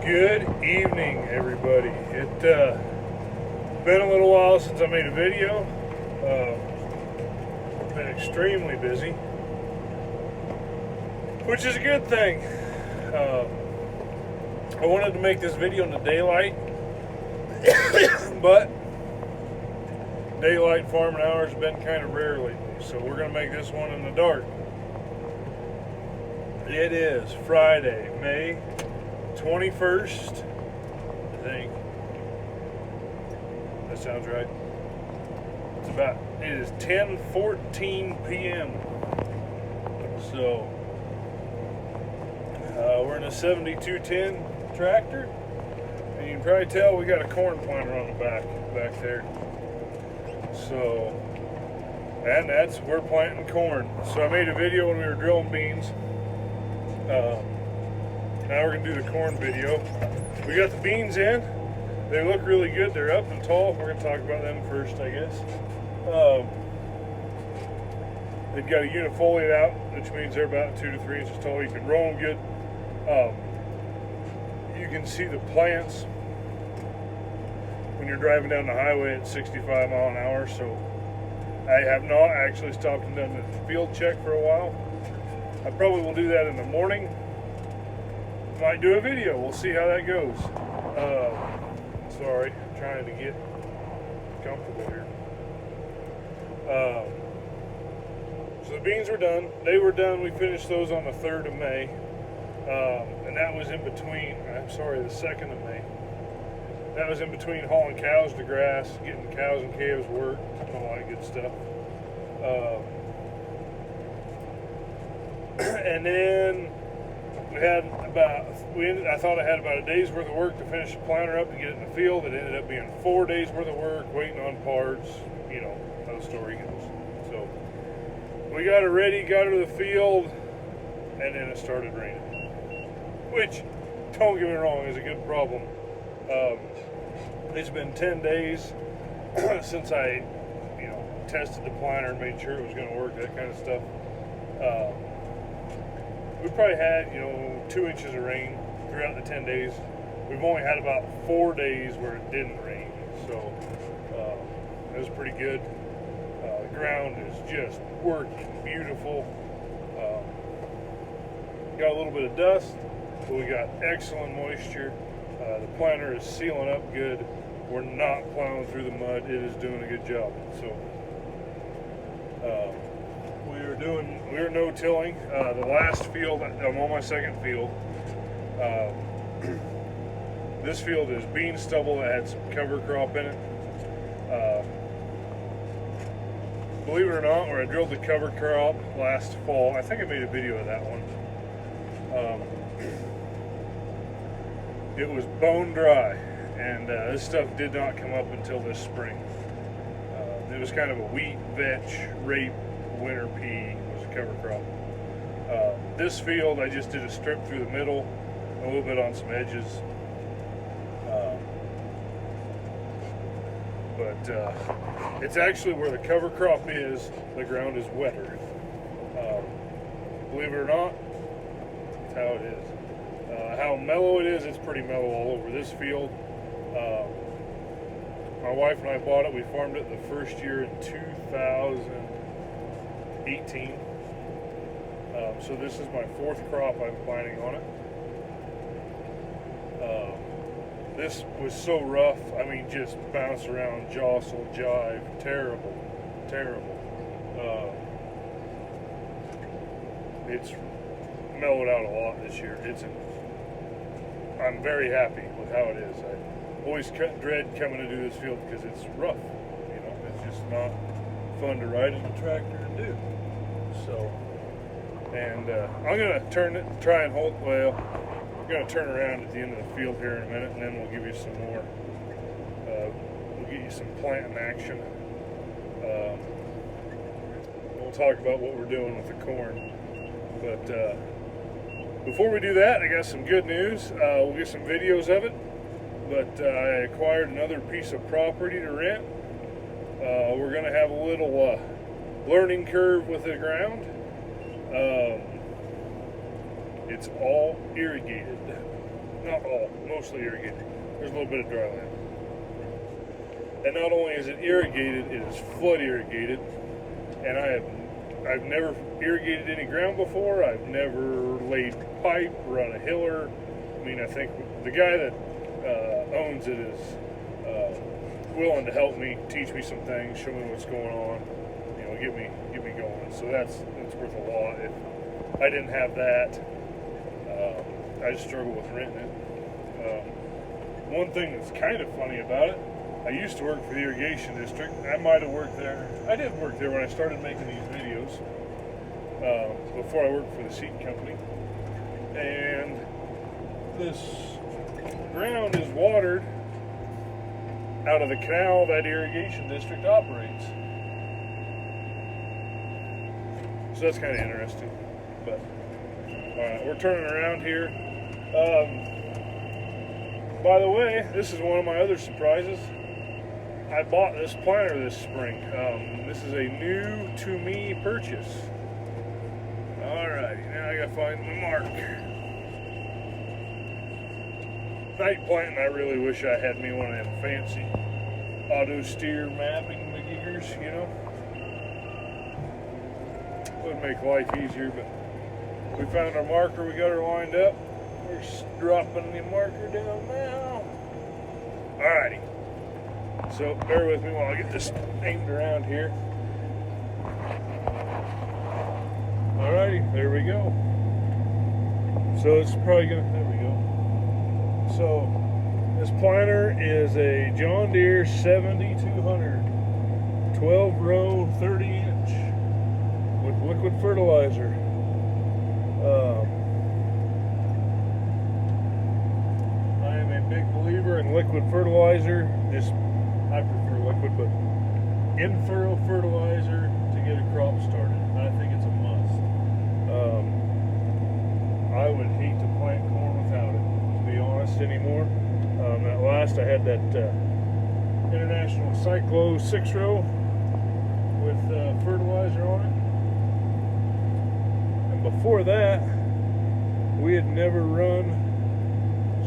Good evening, everybody. It's been a little while since I made a video. Been extremely busy, which is a good thing. I wanted to make this video in the daylight, but daylight farming hours have been kind of rare lately, so we're going to make this one in the dark. It is Friday, May 21st, I think. That sounds right. It is 10:14 p.m. So, we're in a 7210 tractor. And you can probably tell we got a corn planter on the back there. So, and we're planting corn. So I made a video when we were drilling beans. Now we're going to do the corn video. We got the beans in. They look really good. They're up and tall. We're going to talk about them first, I guess. They've got a unifoliate out, which means they're about 2 to 3 inches tall. You can roll them good. You can see the plants when you're driving down the highway at 65 mile an hour. So I have not actually stopped and done the field check for a while. I probably will do that in the morning. Might do a video. We'll see how that goes. Sorry, I'm trying to get comfortable here. So the beans were done. They were done. We finished those on the 3rd of May. And that was in between, the 2nd of May. That was in between hauling cows to grass, getting the cows and calves worked, all that good stuff. And then I thought I had about a day's worth of work to finish the planter up and get it in the field. It ended up being 4 days worth of work, waiting on parts. You know how the story goes. So we got her ready, got her to the field, and then it started raining. Which, don't get me wrong, is a good problem. It's been 10 days since I, tested the planter and made sure it was going to work, that kind of stuff. We probably had, 2 inches of rain throughout the 10 days. We've only had about 4 days where it didn't rain, so it was pretty good. The ground is just working beautiful. Got a little bit of dust, but we got excellent moisture. The planter is sealing up good. We're not plowing through the mud. It is doing a good job. So we were no-tilling. The last field, I'm on my second field. This field is bean stubble that had some cover crop in it. Believe it or not, where I drilled the cover crop last fall, I think I made a video of that one. It was bone dry, and this stuff did not come up until this spring. It was kind of a wheat, vetch, rape, winter pea was a cover crop. This field, I just did a strip through the middle, a little bit on some edges. But it's actually where the cover crop is, the ground is wetter. Believe it or not, that's how it is. How mellow it is, it's pretty mellow all over this field. My wife and I bought it. We farmed it the first year in 2018. So this is my 4th crop I'm planting on it. This was so rough. I mean, just bounce around, jostle, jive. Terrible. It's mellowed out a lot this year. I'm very happy with how it is. I always dread coming to do this field because it's rough. It's just not fun to ride in a tractor and do. So, and I'm gonna turn around at the end of the field here in a minute, and then we'll give you some more. We'll get you some planting action. We'll talk about what we're doing with the corn. But before we do that, I got some good news. We'll get some videos of it. But I acquired another piece of property to rent. We're going to have a little learning curve with the ground. It's all irrigated. Not all. well, mostly irrigated. There's a little bit of dry land. And not only is it irrigated, it is flood irrigated. And I've never irrigated any ground before. I've never laid pipe, run a hiller. I mean, I think the guy that owns it is willing to help me, teach me some things, show me what's going on, you know, get me going. So that's worth a lot. If I didn't have that, I just struggle with renting it. One thing that's kind of funny about it, I used to work for the irrigation district. I might have worked there. I did work there when I started making these videos, before I worked for the seed company. And this ground is watered out of the canal that irrigation district operates. So that's kind of interesting. But alright, we're turning around here. By the way, this is one of my other surprises. I bought this planter this spring. This is a new to me purchase. Alrighty, now I gotta find my mark. Night planting, I really wish I had me one of them fancy auto steer mapping giggers, you know. Would make life easier, but we found our marker, we got her lined up. We're dropping the marker down now. Alrighty. So bear with me while I get this aimed around here. Alrighty, there we go. So it's probably gonna, there we go. So this planter is a John Deere 7200, 12 row, 30 inch with liquid fertilizer. I am a big believer in liquid fertilizer. I prefer liquid, but in-furrow fertilizer to get a crop started. I think it's a must. I would hate to plant corn without it, to be honest, anymore. At last I had that International Cyclo 6-row with fertilizer on it. And before that, we had never run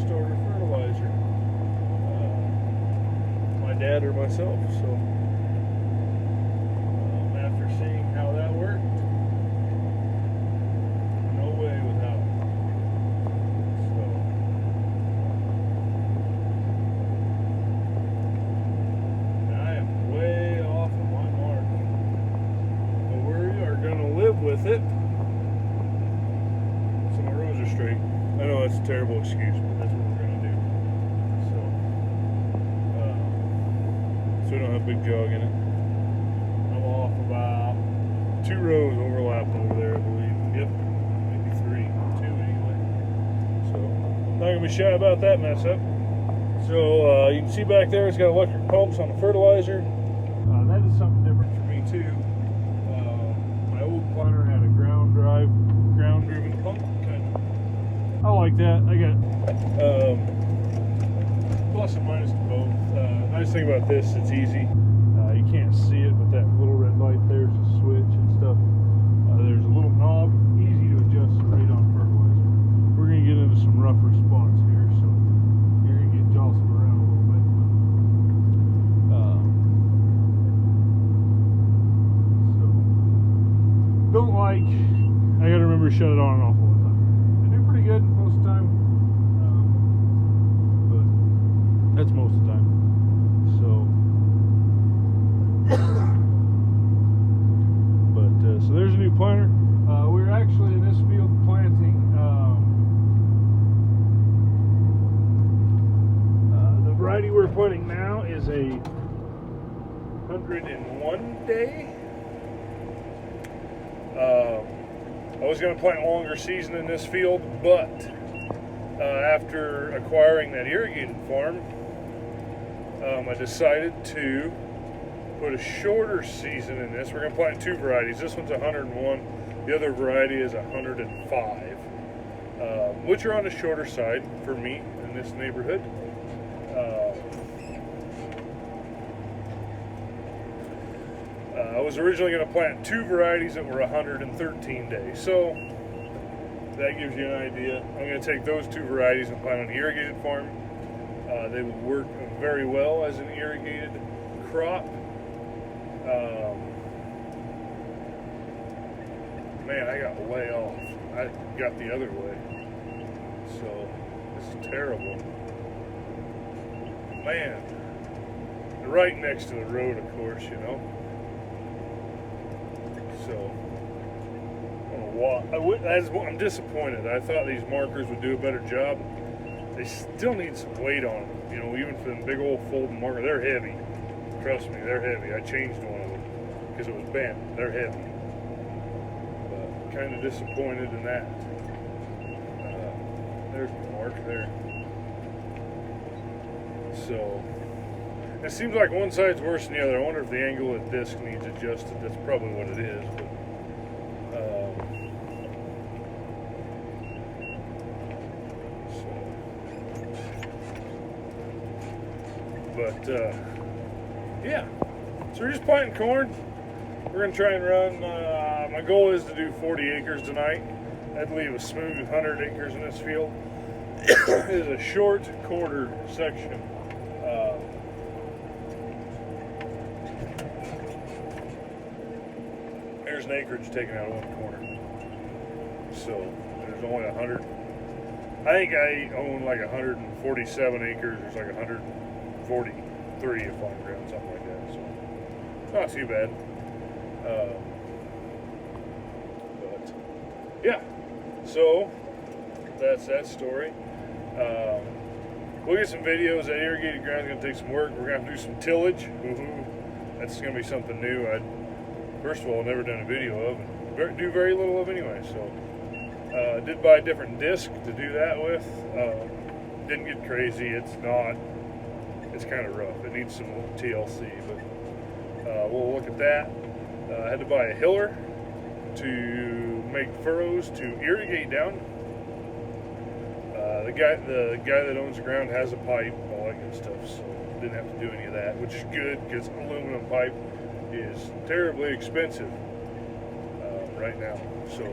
starter fertilizer. My dad or myself. So after seeing how that worked, no way without it. So I am way off of my mark, but we are going to live with it. So my rows are straight. I know that's a terrible excuse, but that's what we're going to do. So we don't have a big jog in it. I'm off about 2 rows overlapping over there, I believe. Yep, maybe 3, 2 anyway. So I'm not gonna be shy about that mess up. So you can see back there, it's got electric pumps on the fertilizer. That is something different for me too. My old planter had a ground-driven pump. I like that. I got plus and minus to both. Nice thing about this, it's easy. You can't see it, but that little red light there's a switch and stuff. There's a little knob, easy to adjust the rate on fertilizer. We're going to get into some rougher spots here, so you're going to get jostled around a little bit. So don't like, I got to remember to shut it on and off all the time. I do pretty good most of the time, but that's most of the time. So there's a new planter. We're actually in this field planting the variety we're planting now is a 101 day. I was going to plant longer season in this field, but after acquiring that irrigated farm, I decided to put a shorter season in this. We're going to plant 2 varieties. This one's 101. The other variety is 105, which are on the shorter side for me in this neighborhood. I was originally going to plant 2 varieties that were 113 days. So that gives you an idea. I'm going to take those two varieties and plant on an irrigated farm. They would work very well as an irrigated crop. Man, I got way off. I got the other way. So, this is terrible. Man. Right next to the road, of course, you know. So, I'm disappointed. I thought these markers would do a better job. They still need some weight on them. You know, even for them big old folding marker, they're heavy. Trust me, they're heavy. I changed one of them because it was bent. They're heavy. But kind of disappointed in that. There's the mark there. So, it seems like one side's worse than the other. I wonder if the angle of the disc needs adjusted. That's probably what it is. But, yeah. So we're just planting corn. We're going to try and run, my goal is to do 40 acres tonight. That'd leave a smooth 100 acres in this field. It is a short quarter section. There's an acreage taken out of one corner. So there's only 100. I think I own like 147 acres. There's like 143 if I'm ground, something like that. So not too bad. But yeah, so that's that story. We'll get some videos. That irrigated ground is going to take some work. We're going to have to do some tillage. Woohoo! That's going to be something new. First of all, never done a video of, and do very little of anyway. So, did buy a different disc to do that with. Didn't get crazy. It's kind of rough. It needs some TLC, but we'll look at that. I had to buy a hiller to make furrows to irrigate down. The guy that owns the ground has a pipe, all that good stuff, so didn't have to do any of that, which is good because aluminum pipe is terribly expensive right now. So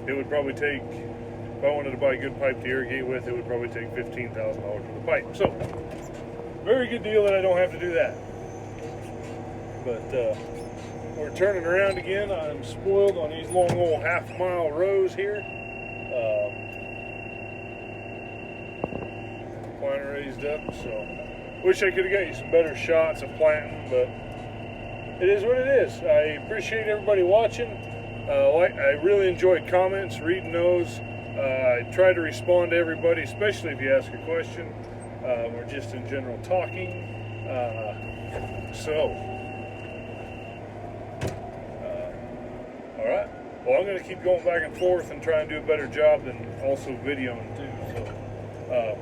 it would probably take, if I wanted to buy a good pipe to irrigate with, it would probably take $15,000 for the pipe. So very good deal that I don't have to do that. But we're turning around again. I'm spoiled on these long old half-mile rows here. Planter raised up, so wish I could have got you some better shots of planting, but it is what it is. I appreciate everybody watching. I really enjoyed comments, reading those. I try to respond to everybody, especially if you ask a question or just in general talking. All right. Well, I'm going to keep going back and forth and try and do a better job than also videoing too. So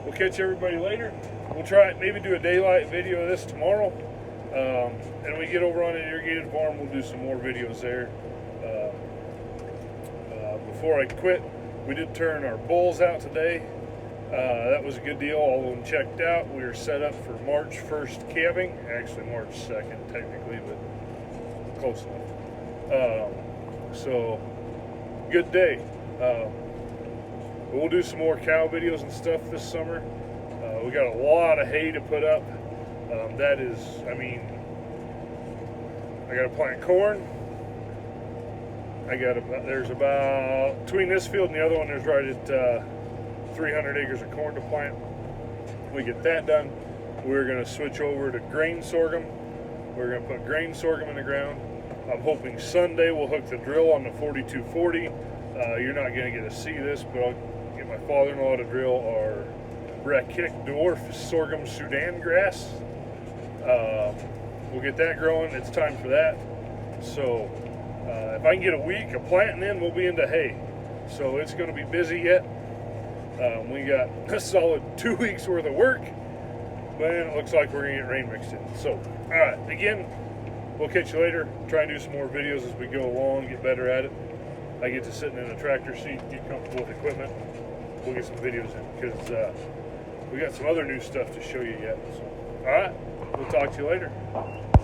we'll catch everybody later. We'll try maybe do a daylight video of this tomorrow. And we get over on an irrigated farm, we'll do some more videos there. Before I quit, we did turn our bulls out today. That was a good deal. All of them checked out. We were set up for March 1st calving. Actually March 2nd technically, but close enough. So good day. We'll do some more cow videos and stuff this summer. We got a lot of hay to put up. That is, I mean, I got to plant corn. There's about, between this field and the other one, there's right at 300 acres of corn to plant. When we get that done, we're going to switch over to grain sorghum. We're going to put grain sorghum in the ground. I'm hoping Sunday we'll hook the drill on the 4240. You're not going to get to see this, but I'll get my father-in-law to drill our Brakic dwarf sorghum Sudan grass. We'll get that growing. It's time for that. So if I can get a week of planting in, we'll be into hay. So it's going to be busy yet. We got a solid 2 weeks worth of work, but it looks like we're going to get rain mixed in. So, all right, again, we'll catch you later. Try and do some more videos as we go along, get better at it. I get to sitting in a tractor seat, get comfortable with equipment. We'll get some videos in because we got some other new stuff to show you yet. So, all right, we'll talk to you later.